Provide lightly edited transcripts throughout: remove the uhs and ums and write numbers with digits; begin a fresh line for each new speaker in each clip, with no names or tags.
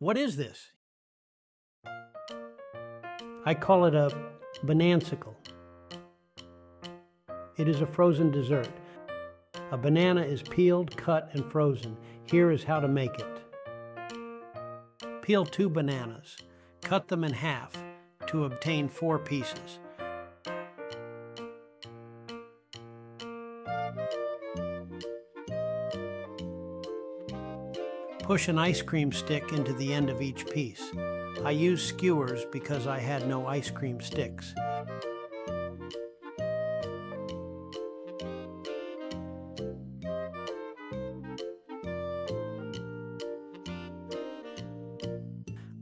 What is this? I call it a Banancicle. It is a frozen dessert. A banana is peeled, cut, and frozen. Here is how to make it. Peel 2 bananas. Cut them in half to obtain 4 pieces. Push an ice cream stick into the end of each piece. I used skewers because I had no ice cream sticks.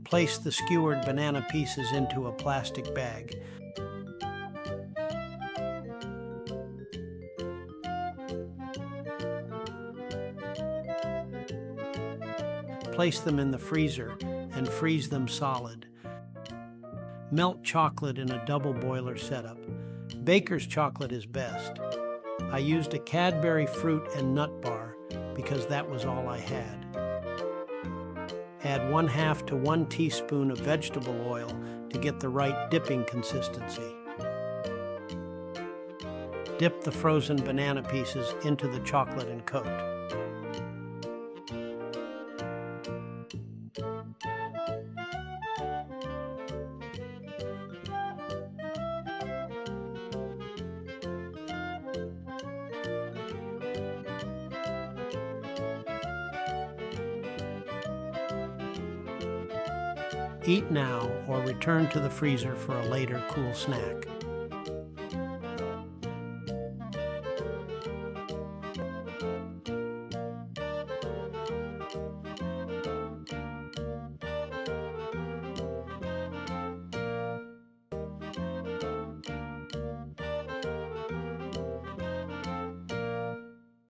Place the skewered banana pieces into a plastic bag. Place them in the freezer and freeze them solid. Melt chocolate in a double boiler setup. Baker's chocolate is best. I used a Cadbury fruit and nut bar because that was all I had. Add 1/2 to 1 teaspoon of vegetable oil to get the right dipping consistency. Dip the frozen banana pieces into the chocolate and coat. Eat now or return to the freezer for a later cool snack.